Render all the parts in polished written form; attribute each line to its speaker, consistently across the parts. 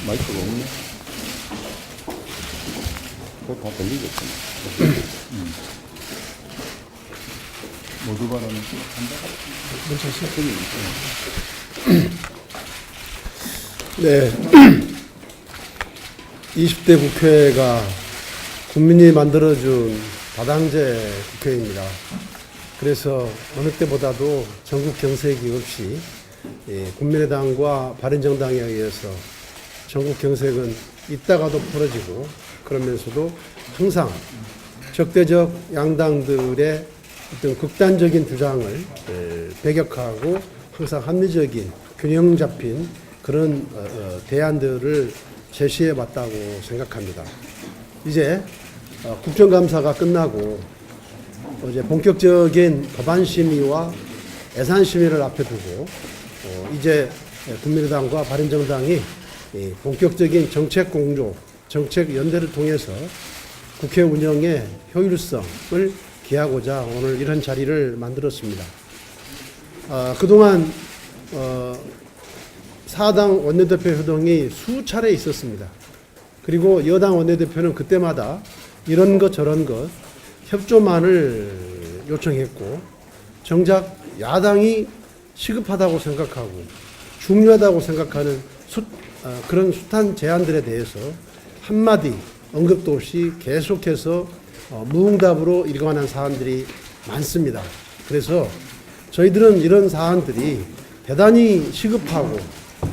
Speaker 1: 마이크가 없네. 그거 다 들리겠구나. 모두 바라는
Speaker 2: 네. 20대 국회가 국민이 만들어준 다당제 국회입니다. 그래서 어느 때보다도 전국 경색이 없이 국민의당과 바른정당에 의해서 전국 경색은 있다가도 풀어지고 그러면서도 항상 적대적 양당들의 어떤 극단적인 주장을 배격하고 항상 합리적인 균형 잡힌 그런 대안들을 제시해 왔다고 생각합니다. 이제 국정감사가 끝나고 이제 본격적인 법안 심의와 예산 심의를 앞에 두고 이제 국민의당과 바른정당이 본격적인 정책 공조, 정책 연대를 통해서 국회 운영의 효율성을 기하고자 오늘 이런 자리를 만들었습니다. 그동안 사당 원내대표 회동이 수차례 있었습니다. 그리고 여당 원내대표는 그때마다 이런 것 저런 것 협조만을 요청했고 정작 야당이 시급하다고 생각하고 중요하다고 생각하는 그런 숱한 제안들에 대해서 한마디 언급도 없이 계속해서 무응답으로 일관한 사안들이 많습니다. 그래서 저희들은 이런 사안들이 대단히 시급하고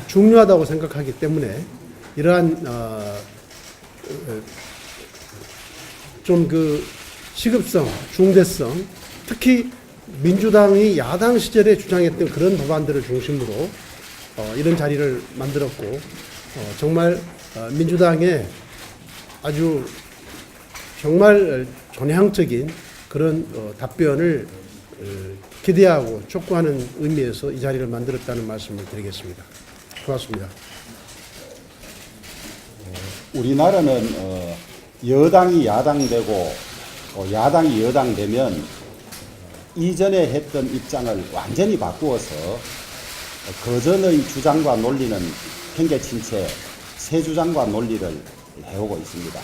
Speaker 2: 중요하다고 생각하기 때문에 이러한 좀 그 시급성, 중대성, 특히 민주당이 야당 시절에 주장했던 그런 법안들을 중심으로 이런 자리를 만들었고 정말 민주당의 아주 정말 전향적인 그런 답변을 기대하고 촉구하는 의미에서 이 자리를 만들었다는 말씀을 드리겠습니다. 고맙습니다.
Speaker 1: 우리나라는 여당이 야당 되고 야당이 여당 되면 이전에 했던 입장을 완전히 바꾸어서 그전의 주장과 논리는 팽개친 채 새 주장과 논리를 해오고 있습니다.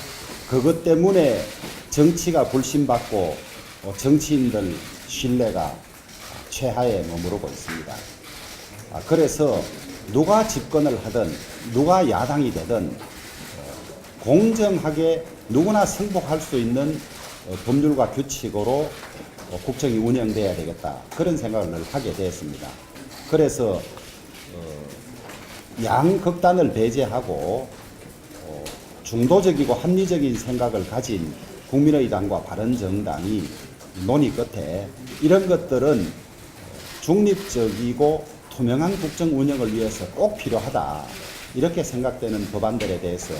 Speaker 1: 그것 때문에 정치가 불신받고 정치인들 신뢰가 최하에 머무르고 있습니다. 그래서 누가 집권을 하든 누가 야당이 되든 공정하게 누구나 승복할 수 있는 법률과 규칙으로 국정이 운영돼야 되겠다. 그런 생각을 하게 되었습니다. 그래서 양극단을 배제하고 중도적이고 합리적인 생각을 가진 국민의당과 바른정당이 논의 끝에 이런 것들은 중립적이고 투명한 국정 운영을 위해서 꼭 필요하다. 이렇게 생각되는 법안들에 대해서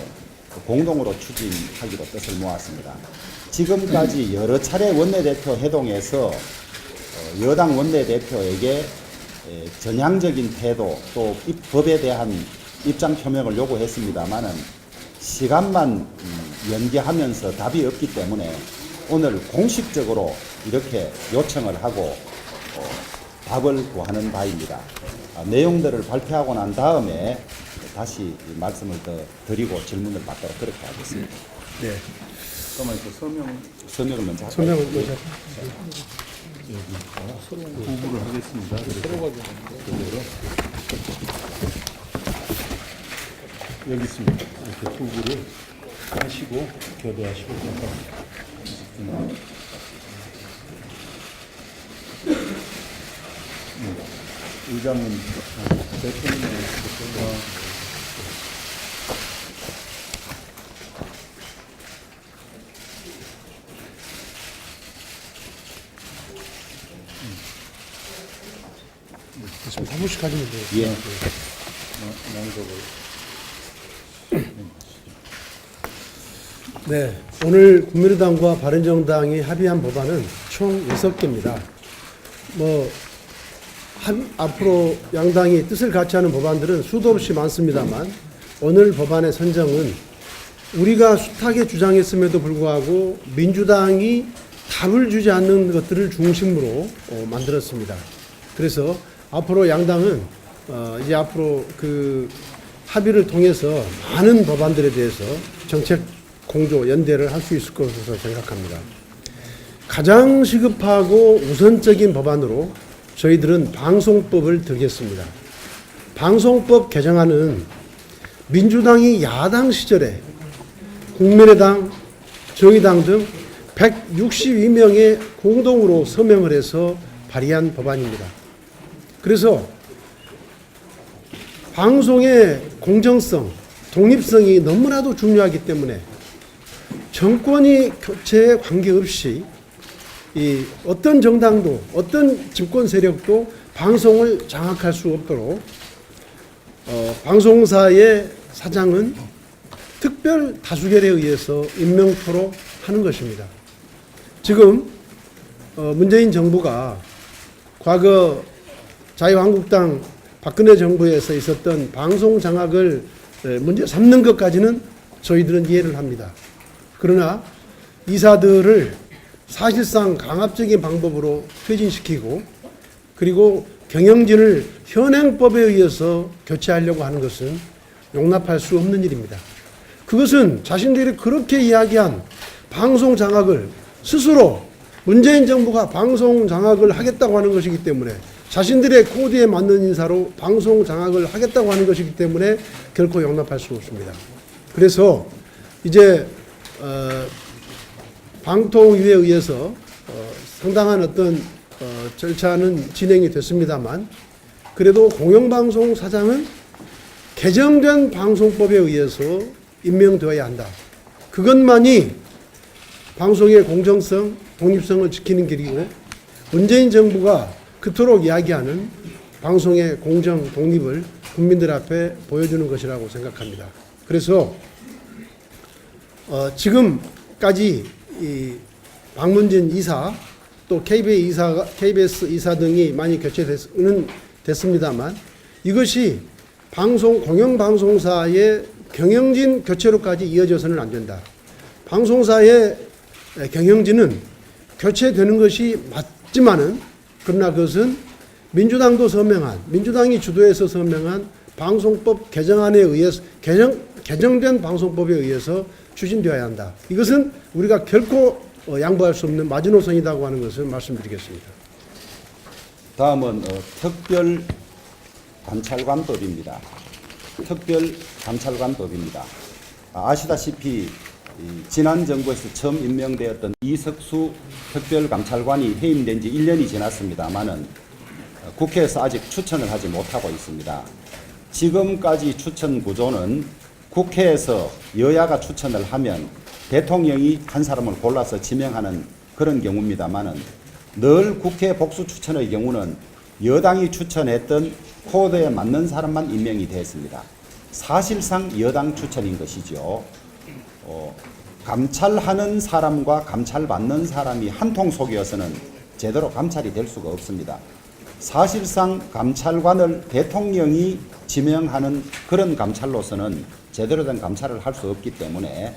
Speaker 1: 공동으로 추진하기로 뜻을 모았습니다. 지금까지 여러 차례 원내대표 회동에서 여당 원내대표에게 전향적인 태도 또 법에 대한 입장 표명을 요구했습니다마는 시간만 연기하면서 답이 없기 때문에 오늘 공식적으로 이렇게 요청을 하고 답을 구하는 바입니다. 내용들을 발표하고 난 다음에 다시 말씀을 더 드리고 질문을 받도록 그렇게 하겠습니다.
Speaker 2: 네.
Speaker 1: 그러면 서명을 먼저 할까요?
Speaker 2: 설명을 먼저.
Speaker 1: 구부를 하겠습니다.
Speaker 3: 여기 있습니다. 이렇게 투구를 하시고 교대하시고 의장님 대통령의
Speaker 2: 됐습니다. 한 분씩 가지면 돼요.
Speaker 1: 예.
Speaker 3: 낭독을
Speaker 2: 네, 오늘 국민의당과 바른정당이 합의한 법안은 총 6개입니다. 앞으로 양당이 뜻을 같이 하는 법안들은 수도 없이 많습니다만 오늘 법안의 선정은 우리가 숱하게 주장했음에도 불구하고 민주당이 답을 주지 않는 것들을 중심으로 만들었습니다. 그래서 앞으로 양당은 이제 앞으로 그 합의를 통해서 많은 법안들에 대해서 정책 공조, 연대를 할 수 있을 것으로 생각합니다. 가장 시급하고 우선적인 법안으로 저희들은 방송법을 들겠습니다. 방송법 개정안은 민주당이 야당 시절에 국민의당, 정의당 등 162명의 공동으로 서명을 해서 발의한 법안입니다. 그래서 방송의 공정성, 독립성이 너무나도 중요하기 때문에 정권이 교체에 관계없이 이 어떤 정당도 어떤 집권 세력도 방송을 장악할 수 없도록 방송사의 사장은 특별 다수결에 의해서 임명토록 하는 것입니다. 지금 문재인 정부가 과거 자유한국당 박근혜 정부에서 있었던 방송 장악을 문제 삼는 것까지는 저희들은 이해를 합니다. 그러나 이사들을 사실상 강압적인 방법으로 퇴진시키고 그리고 경영진을 현행법에 의해서 교체하려고 하는 것은 용납할 수 없는 일입니다. 그것은 자신들이 그렇게 이야기한 방송 장악을 스스로 문재인 정부가 방송 장악을 하겠다고 하는 것이기 때문에 자신들의 코드에 맞는 인사로 방송 장악을 하겠다고 하는 것이기 때문에 결코 용납할 수 없습니다. 그래서 이제 방통위에 의해서 상당한 어떤 절차는 진행이 됐습니다만 그래도 공영방송 사장은 개정된 방송법에 의해서 임명되어야 한다. 그것만이 방송의 공정성, 독립성을 지키는 길이고 문재인 정부가 그토록 이야기하는 방송의 공정, 독립을 국민들 앞에 보여주는 것이라고 생각합니다. 그래서 지금까지 이 박문진 이사 또 KBS 이사 등이 많이 됐습니다만 이것이 공영방송사의 경영진 교체로까지 이어져서는 안 된다. 방송사의 경영진은 교체되는 것이 맞지만은 그러나 그것은 민주당이 주도해서 서명한 방송법 개정안에 의해서 개정된 방송법에 의해서 추진되어야 한다. 이것은 우리가 결코 양보할 수 없는 마지노선이라고 하는 것을 말씀드리겠습니다.
Speaker 1: 다음은 특별감찰관법입니다. 특별감찰관법입니다. 아시다시피 지난 정부에서 처음 임명되었던 이석수 특별감찰관이 해임된 지 1년이 지났습니다마는 국회에서 아직 추천을 하지 못하고 있습니다. 지금까지 추천 구조는 국회에서 여야가 추천을 하면 대통령이 한 사람을 골라서 지명하는 그런 경우입니다마는 늘 국회 복수 추천의 경우는 여당이 추천했던 코드에 맞는 사람만 임명이 됐습니다. 사실상 여당 추천인 것이죠. 감찰하는 사람과 감찰받는 사람이 한 통 속이어서는 제대로 감찰이 될 수가 없습니다. 사실상 감찰관을 대통령이 지명하는 그런 감찰로서는 제대로 된 감찰을 할 수 없기 때문에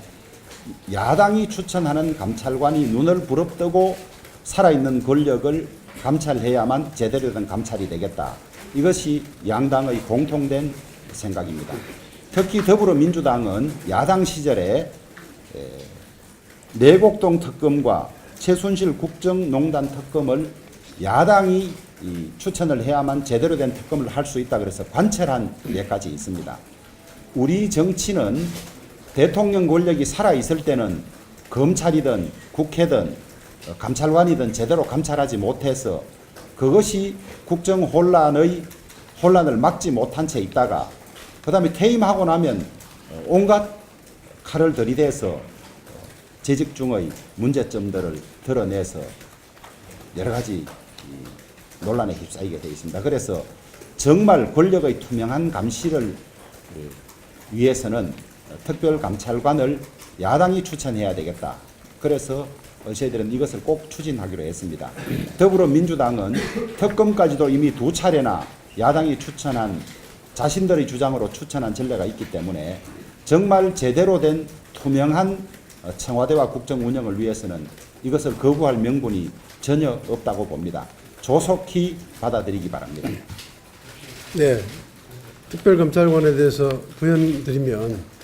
Speaker 1: 야당이 추천하는 감찰관이 눈을 부릅뜨고 살아있는 권력을 감찰해야만 제대로 된 감찰이 되겠다. 이것이 양당의 공통된 생각입니다. 특히 더불어민주당은 야당 시절에 내곡동 특검과 최순실 국정농단 특검을 야당이 추천을 해야만 제대로 된 특검을 할 수 있다 그래서 관철한 예까지 있습니다. 우리 정치는 대통령 권력이 살아있을 때는 검찰이든 국회든 감찰관이든 제대로 감찰하지 못해서 그것이 국정 혼란을 막지 못한 채 있다가 그 다음에 퇴임하고 나면 온갖 칼을 들이대서 재직 중의 문제점들을 드러내서 여러 가지 논란에 휩싸이게 되어 있습니다. 그래서 정말 권력의 투명한 감시를 위해서는 특별감찰관을 야당이 추천해야 되겠다. 그래서 저희들은 이것을 꼭 추진하기로 했습니다. 더불어민주당은 특검까지도 이미 2차례나 야당이 추천한 자신들의 주장으로 추천한 전례가 있기 때문에 정말 제대로 된 투명한 청와대와 국정 운영을 위해서는 이것을 거부할 명분이 전혀 없다고 봅니다. 조속히 받아들이기 바랍니다.
Speaker 2: 네, 특별감찰관에 대해서 부연드리면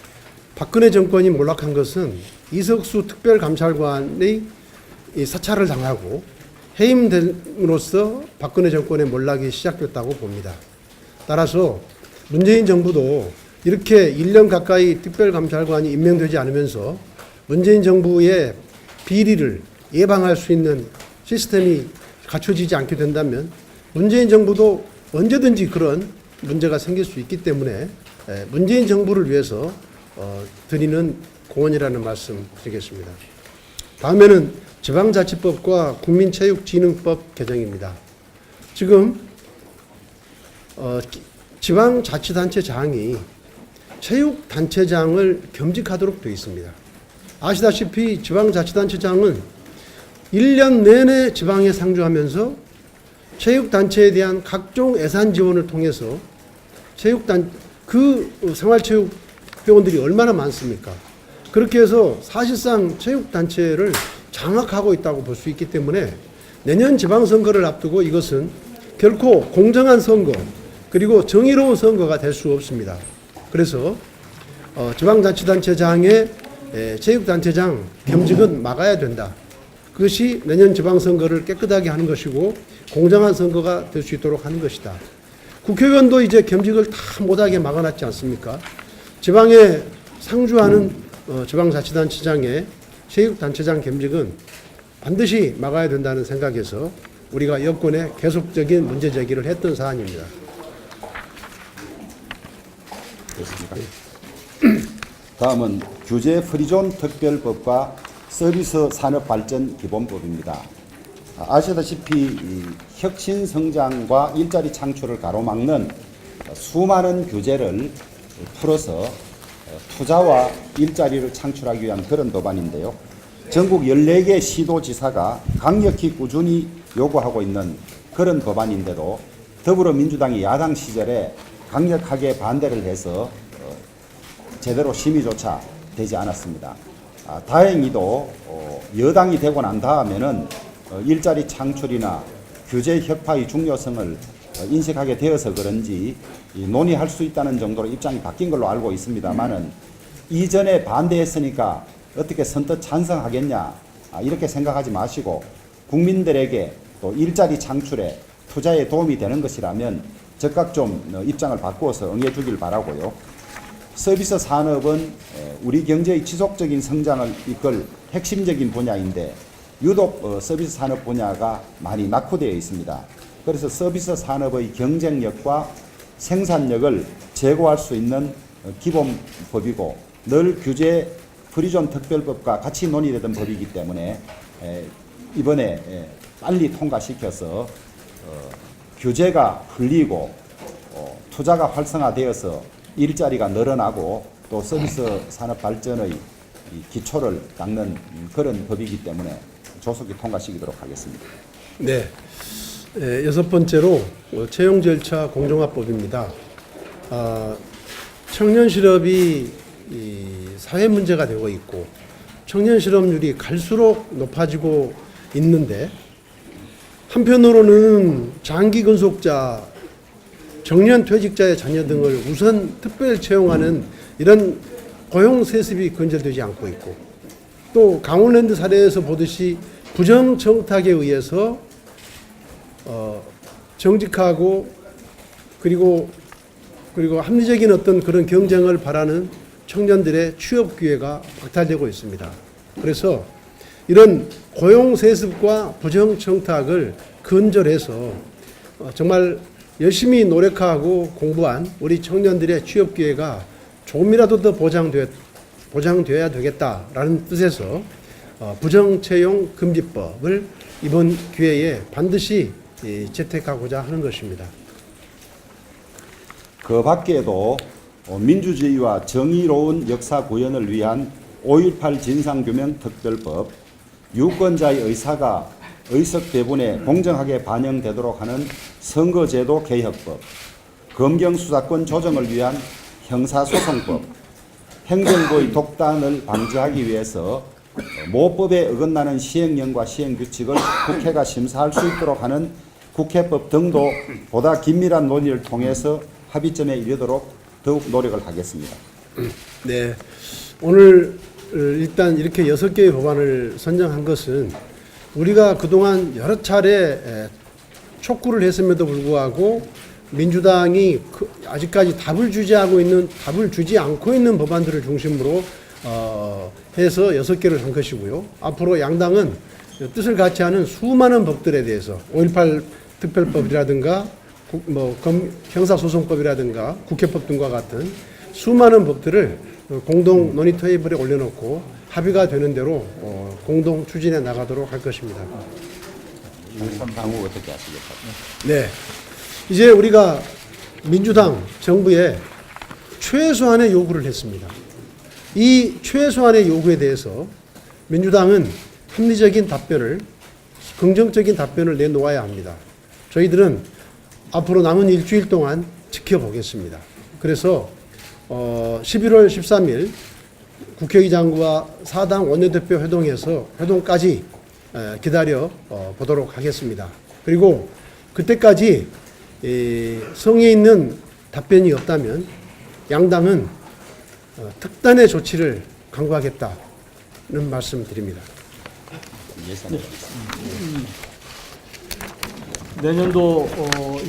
Speaker 2: 박근혜 정권이 몰락한 것은 이석수 특별감찰관의 이 사찰을 당하고 해임됨으로써 박근혜 정권의 몰락이 시작됐다고 봅니다. 따라서 문재인 정부도 이렇게 1년 가까이 특별감찰관이 임명되지 않으면서 문재인 정부의 비리를 예방할 수 있는 시스템이 갖춰지지 않게 된다면 문재인 정부도 언제든지 그런 문제가 생길 수 있기 때문에 문재인 정부를 위해서 드리는 공헌이라는 말씀 드리겠습니다. 다음에는 지방자치법과 국민체육진흥법 개정입니다. 지금 지방자치단체장이 체육단체장을 겸직하도록 되어 있습니다. 아시다시피 지방자치단체장은 1년 내내 지방에 상주하면서 체육단체에 대한 각종 예산 지원을 통해서 생활체육 회원들이 얼마나 많습니까? 그렇게 해서 사실상 체육단체를 장악하고 있다고 볼 수 있기 때문에 내년 지방선거를 앞두고 이것은 결코 공정한 선거 그리고 정의로운 선거가 될 수 없습니다. 그래서 지방자치단체장의 체육단체장 겸직은 막아야 된다. 그것이 내년 지방선거를 깨끗하게 하는 것이고 공정한 선거가 될 수 있도록 하는 것이다. 국회의원도 이제 겸직을 다 못하게 막아놨지 않습니까? 지방에 상주하는 지방자치단체장의 체육단체장 겸직은 반드시 막아야 된다는 생각에서 우리가 여권에 계속적인 문제 제기를 했던 사안입니다.
Speaker 1: 됐습니까? 다음은 규제 프리존 특별법과 서비스 산업 발전 기본법입니다. 아시다시피 이 혁신 성장과 일자리 창출을 가로막는 수많은 규제를 풀어서 투자와 일자리를 창출하기 위한 그런 법안인데요. 전국 14개 시도지사가 강력히 꾸준히 요구하고 있는 그런 법안인데도 더불어민주당이 야당 시절에 강력하게 반대를 해서 제대로 심의조차 되지 않았습니다. 다행히도 여당이 되고 난 다음에는 일자리 창출이나 규제 혁파의 중요성을 인식하게 되어서 그런지 논의할 수 있다는 정도로 입장이 바뀐 걸로 알고 있습니다만은 이전에 반대했으니까 어떻게 선뜻 찬성하겠냐 이렇게 생각하지 마시고 국민들에게 또 일자리 창출에 투자에 도움이 되는 것이라면 즉각 좀 입장을 바꾸어서 응해주길 바라고요. 서비스 산업은 우리 경제의 지속적인 성장을 이끌 핵심적인 분야인데 유독 서비스 산업 분야가 많이 낙후되어 있습니다. 그래서 서비스 산업의 경쟁력과 생산력을 제고할 수 있는 기본법이고 늘 규제 프리존 특별법과 같이 논의되던 법이기 때문에 이번에 빨리 통과시켜서 규제가 풀리고 투자가 활성화되어서 일자리가 늘어나고 또 서비스 산업 발전의 기초를 닦는 그런 법이기 때문에 조속히 통과시키도록 하겠습니다.
Speaker 2: 네, 여섯 번째로 채용 절차 공정화법입니다. 청년 실업이 사회 문제가 되고 있고 청년 실업률이 갈수록 높아지고 있는데 한편으로는 장기 근속자, 정년 퇴직자의 자녀 등을 우선 특별 채용하는 이런 고용 세습이 근절되지 않고 있고 또 강원랜드 사례에서 보듯이 부정 청탁에 의해서 정직하고 그리고 합리적인 어떤 그런 경쟁을 바라는 청년들의 취업 기회가 박탈되고 있습니다. 그래서 이런 고용 세습과 부정 청탁을 근절해서 정말 열심히 노력하고 공부한 우리 청년들의 취업 기회가 조금이라도 더 보장되어야 되겠다라는 뜻에서 부정채용 금지법을 이번 기회에 반드시 채택하고자 하는 것입니다.
Speaker 1: 그 밖에도 민주주의와 정의로운 역사 구현을 위한 5.18 진상규명 특별법, 유권자의 의사가 의석 배분에 공정하게 반영되도록 하는 선거제도 개혁법, 검경수사권 조정을 위한 형사소송법, 행정부의 독단을 방지하기 위해서 모법에 어긋나는 시행령과 시행규칙을 국회가 심사할 수 있도록 하는 국회법 등도 보다 긴밀한 논의를 통해서 합의점에 이르도록 더욱 노력을 하겠습니다.
Speaker 2: 네, 오늘 일단 이렇게 6개의 법안을 선정한 것은 우리가 그동안 여러 차례 촉구를 했음에도 불구하고 민주당이 아직까지 답을 주지 않고 있는 법안들을 중심으로 해서 6개를 한 것이고요. 앞으로 양당은 뜻을 같이 하는 수많은 법들에 대해서 5.18 특별법이라든가 형사소송법이라든가 국회법 등과 같은 수많은 법들을 공동 논의 테이블에 올려놓고 합의가 되는 대로 공동 추진해 나가도록 할 것입니다.
Speaker 1: 향후 어떻게 하시겠습니까?
Speaker 2: 네. 이제 우리가 민주당 정부에 최소한의 요구를 했습니다. 이 최소한의 요구에 대해서 민주당은 합리적인 답변을, 긍정적인 답변을 내놓아야 합니다. 저희들은 앞으로 남은 일주일 동안 지켜보겠습니다. 그래서 11월 13일 국회의장과 사당 원내대표 회동까지 기다려 보도록 하겠습니다. 그리고 그때까지 성의 있는 답변이 없다면 양당은 특단의 조치를 강구하겠다는 말씀드립니다.
Speaker 3: 내년도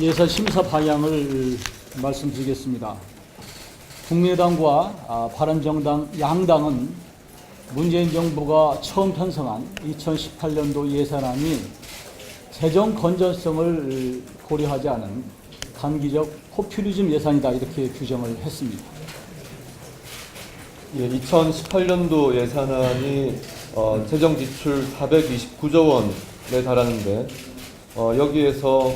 Speaker 3: 예산 심사 방향을 말씀드리겠습니다. 국민의당과 바른정당 양당은 문재인 정부가 처음 편성한 2018년도 예산안이 재정 건전성을 고려하지 않은 단기적 포퓰리즘 예산이다, 이렇게 규정을 했습니다.
Speaker 4: 예, 2018년도 예산안이 재정 지출 429조 원에 달하는데 여기에서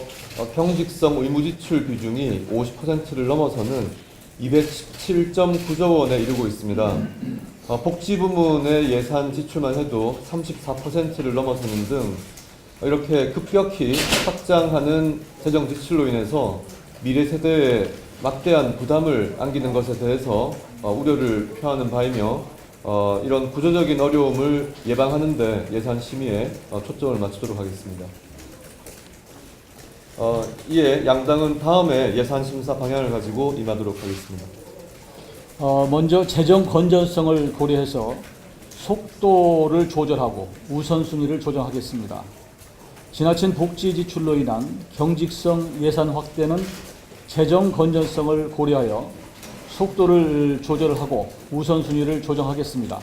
Speaker 4: 경직성 의무 지출 비중이 50%를 넘어서는 217.9조 원에 이르고 있습니다. 복지 부문의 예산 지출만 해도 34%를 넘어서는 등 이렇게 급격히 확장하는 재정 지출로 인해서 미래 세대에 막대한 부담을 안기는 것에 대해서 우려를 표하는 바이며 이런 구조적인 어려움을 예방하는 데 예산 심의에 초점을 맞추도록 하겠습니다. 이에 양당은 다음에 예산 심사 방향을 가지고 임하도록 하겠습니다.
Speaker 3: 먼저 재정 건전성을 고려해서 속도를 조절하고 우선순위를 조정하겠습니다. 지나친 복지 지출로 인한 경직성 예산 확대는 재정 건전성을 고려하여 속도를 조절하고 우선순위를 조정하겠습니다.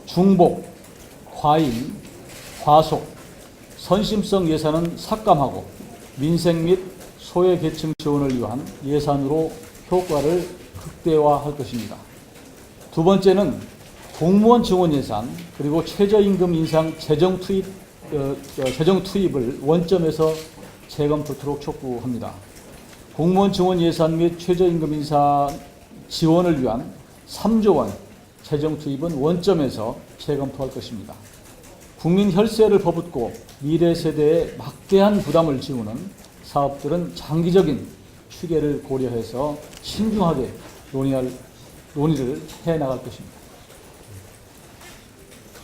Speaker 3: 중복, 과잉, 과속, 선심성 예산은 삭감하고 민생 및 소외계층 지원을 위한 예산으로 효과를 극대화할 것입니다. 두 번째는 공무원 지원 예산 그리고 최저임금 인상 재정 투입을 원점에서 재검토토록 촉구합니다. 공무원 지원 예산 및 최저임금 인상 지원을 위한 3조 원 재정 투입은 원점에서 재검토할 것입니다. 국민 혈세를 퍼붓고 미래 세대에 막대한 부담을 지우는 사업들은 장기적인 추계를 고려해서 신중하게 논의를 해나갈 것입니다.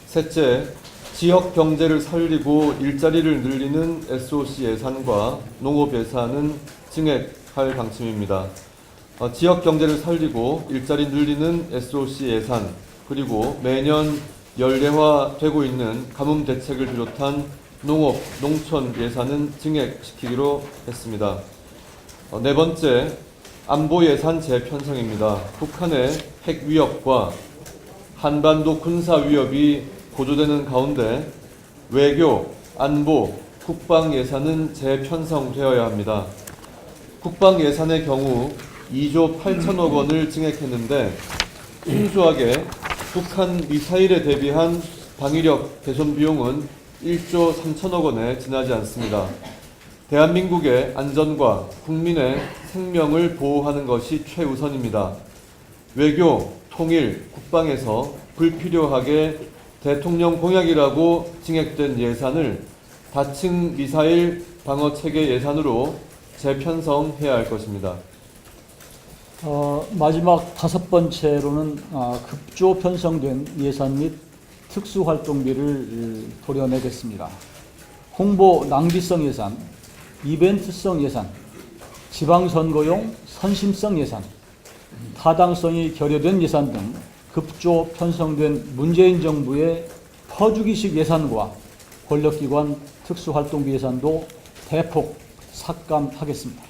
Speaker 4: 셋째, 지역 경제를 살리고 일자리를 늘리는 SOC 예산과 농업 예산은 증액할 방침입니다. 지역 경제를 살리고 일자리 늘리는 SOC 예산, 그리고 매년 연례화되고 있는 가뭄 대책을 비롯한 농업, 농촌 예산은 증액시키기로 했습니다. 네 번째, 안보 예산 재편성입니다. 북한의 핵 위협과 한반도 군사 위협이 고조되는 가운데 외교, 안보, 국방 예산은 재편성되어야 합니다. 국방 예산의 경우 2조 8천억 원을 증액했는데 순수하게 북한 미사일에 대비한 방위력 개선 비용은 1조 3천억 원에 지나지 않습니다. 대한민국의 안전과 국민의 생명을 보호하는 것이 최우선입니다. 외교, 통일, 국방에서 불필요하게 대통령 공약이라고 징액된 예산을 다층 미사일 방어 체계 예산으로 재편성해야 할 것입니다.
Speaker 3: 마지막 5번째로는 급조 편성된 예산 및 특수활동비를 도려내겠습니다. 홍보 낭비성 예산, 이벤트성 예산, 지방선거용 선심성 예산, 타당성이 결여된 예산 등 급조 편성된 문재인 정부의 퍼주기식 예산과 권력기관 특수활동비 예산도 대폭 삭감하겠습니다.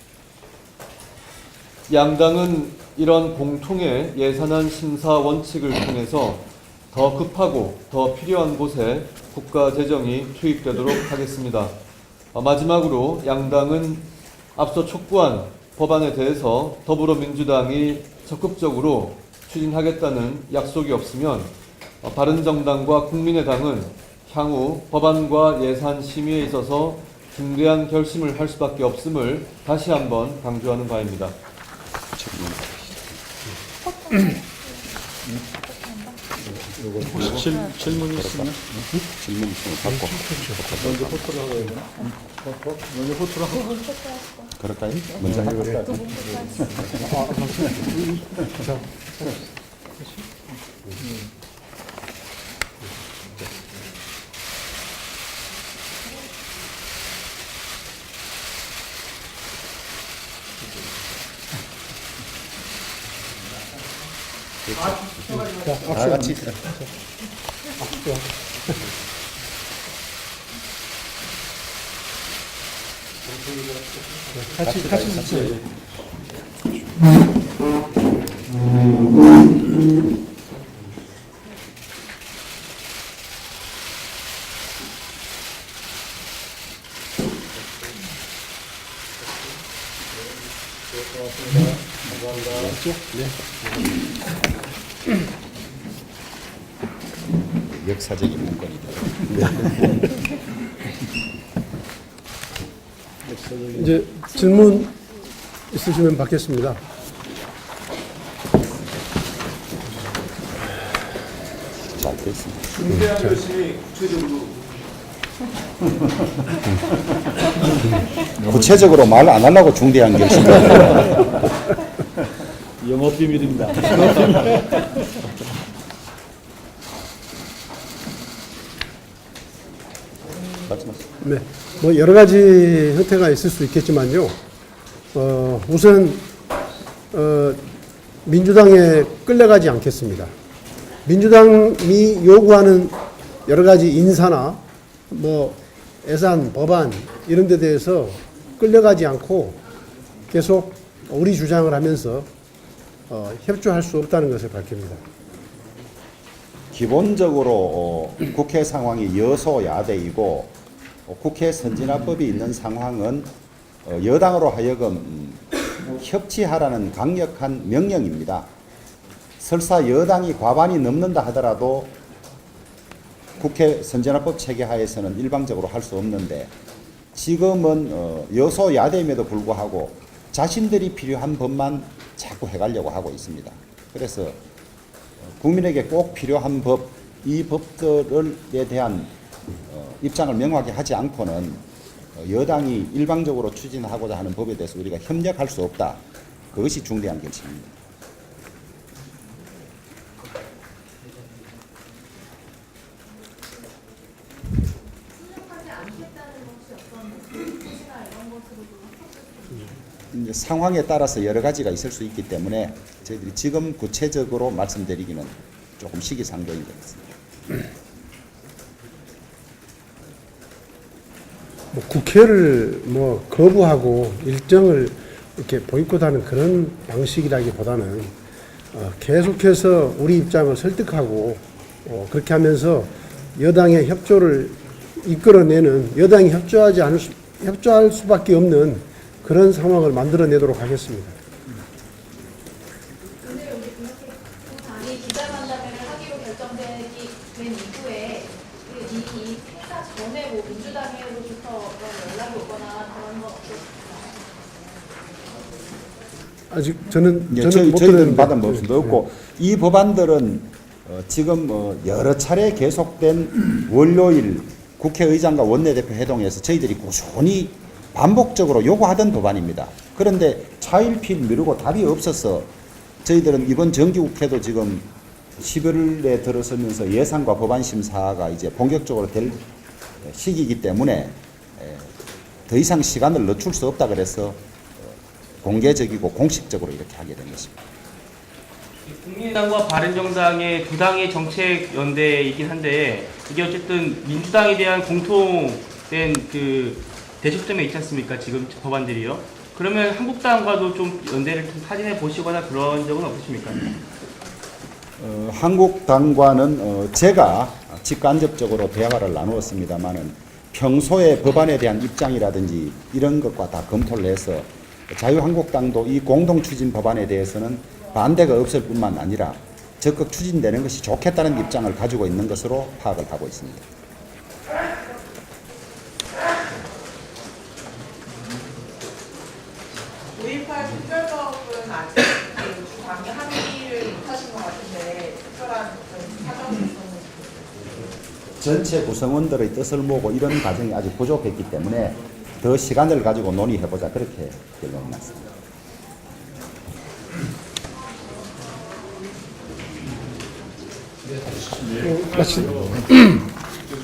Speaker 4: 양당은 이런 공통의 예산안 심사 원칙을 통해서 더 급하고 더 필요한 곳에 국가 재정이 투입되도록 하겠습니다. 마지막으로 양당은 앞서 촉구한 법안에 대해서 더불어민주당이 적극적으로 추진하겠다는 약속이 없으면 바른정당과 국민의당은 향후 법안과 예산 심의에 있어서 중대한 결심을 할 수밖에 없음을 다시 한번 강조하는 바입니다.
Speaker 3: 혹시 질문이 있으면
Speaker 1: 질문 있으면 받고
Speaker 3: 먼저 호토를 하고 되나? 먼저 호토를 하고
Speaker 1: 그럴까요? 먼저 할까요? 다 같이 같이 역사적인 문건이다.
Speaker 2: 이제 질문 있으시면 받겠습니다.
Speaker 1: 잘 됐습니다.
Speaker 5: 중대한 결심이 구체적으로
Speaker 1: 구체적으로 말 안 하려고 중대한 결심이에요.
Speaker 3: 영업 비밀입니다.
Speaker 1: 말씀하세요.
Speaker 2: 네, 뭐 여러 가지 형태가 있을 수 있겠지만요. 우선 민주당에 끌려가지 않겠습니다. 민주당이 요구하는 여러 가지 인사나 뭐 예산, 법안 이런 데 대해서 끌려가지 않고 계속 우리 주장을 하면서 협조할 수 없다는 것을 밝힙니다.
Speaker 1: 기본적으로 국회 상황이 여소야대이고 국회 선진화법이 있는 상황은 여당으로 하여금 협치하라는 강력한 명령입니다. 설사 여당이 과반이 넘는다 하더라도 국회 선진화법 체계 하에서는 일방적으로 할 수 없는데 지금은 여소야대임에도 불구하고 자신들이 필요한 법만 자꾸 해가려고 하고 있습니다. 그래서 국민에게 꼭 필요한 법, 이 법들에 대한 입장을 명확히 하지 않고는 여당이 일방적으로 추진하고자 하는 법에 대해서 우리가 협력할 수 없다. 그것이 중대한 결심입니다. 이제 상황에 따라서 여러 가지가 있을 수 있기 때문에 저희들이 지금 구체적으로 말씀드리기는 조금 시기상조인 것 같습니다.
Speaker 2: 뭐 국회를 뭐 거부하고 일정을 이렇게 보이콧하는 그런 방식이라기보다는 계속해서 우리 입장을 설득하고 그렇게 하면서 여당의 협조를 이끌어내는 여당이 협조할 수밖에 없는 그런 상황을 만들어내도록 하겠습니다.
Speaker 6: 오늘 당이 기자간담회를 하기로 결정된 이후에 이미 행사 전에 뭐 민주당으로부터 그런 연락이 오거나 그런 건 없었어요?
Speaker 2: 아직 저는
Speaker 1: 예,
Speaker 2: 못
Speaker 1: 저희들은
Speaker 2: 들었는데.
Speaker 1: 받은 바 없습니다. 없고 이 법안들은 지금 여러 차례 계속된 월요일 국회의장과 원내대표 회동에서 저희들이 꾸준히 반복적으로 요구하던 법안입니다. 그런데 차일피일 미루고 답이 없어서 저희들은 이번 정기국회도 지금 11월에 들어서면서 예산과 법안 심사가 이제 본격적으로 될 시기이기 때문에 더 이상 시간을 늦출 수 없다 그래서 공개적이고 공식적으로 이렇게 하게 된 것입니다.
Speaker 7: 국민의당과 바른정당의 두 당의 정책 연대이긴 한데 이게 어쨌든 민주당에 대한 공통된 그 대척점에 있지 않습니까? 지금 법안들이요. 그러면 한국당과도 좀 연대를 좀 타진해 보시거나 그런 적은 없으십니까?
Speaker 1: 한국당과는 제가 직간접적으로 대화를 나누었습니다마는 평소에 법안에 대한 입장이라든지 이런 것과 다 검토를 해서 자유한국당도 이 공동추진 법안에 대해서는 반대가 없을 뿐만 아니라 적극 추진되는 것이 좋겠다는 입장을 가지고 있는 것으로 파악을 하고 있습니다.
Speaker 8: 5.18 특별법은 아직 그 당의 합의를 못하신 것 같은데 특별한 사정이 있었는지.
Speaker 1: 전체 구성원들의 뜻을 모으고 이런 과정이 아직 부족했기 때문에 더 시간을 가지고 논의해보자 그렇게 결론이 났습니다.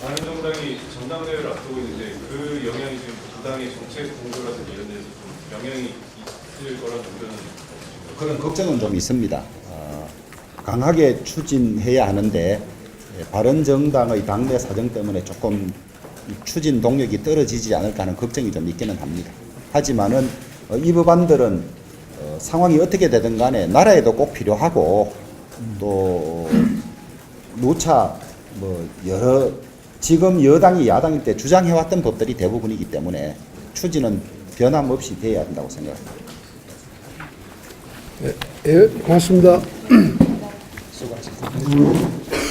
Speaker 5: 바른정당이 전당대회를 앞두고 있는데 그 영향이 지금 두 당의 정책 공조라든지 이런 데서 좀 영향이 있을 거라는 우려는
Speaker 1: 그런 걱정은 좀 있습니다. 강하게 추진해야 하는데 바른정당의 당내 사정 때문에 조금 추진 동력이 떨어지지 않을까 하는 걱정이 좀 있기는 합니다. 하지만은 이 법안들은 상황이 어떻게 되든 간에 나라에도 꼭 필요하고 또 누차 뭐 여러 지금 여당이 야당일 때 주장해왔던 법들이 대부분이기 때문에 추진은 변함없이 돼야 한다고 생각합니다.
Speaker 2: 예, 고맙습니다.
Speaker 1: 수고하셨습니다.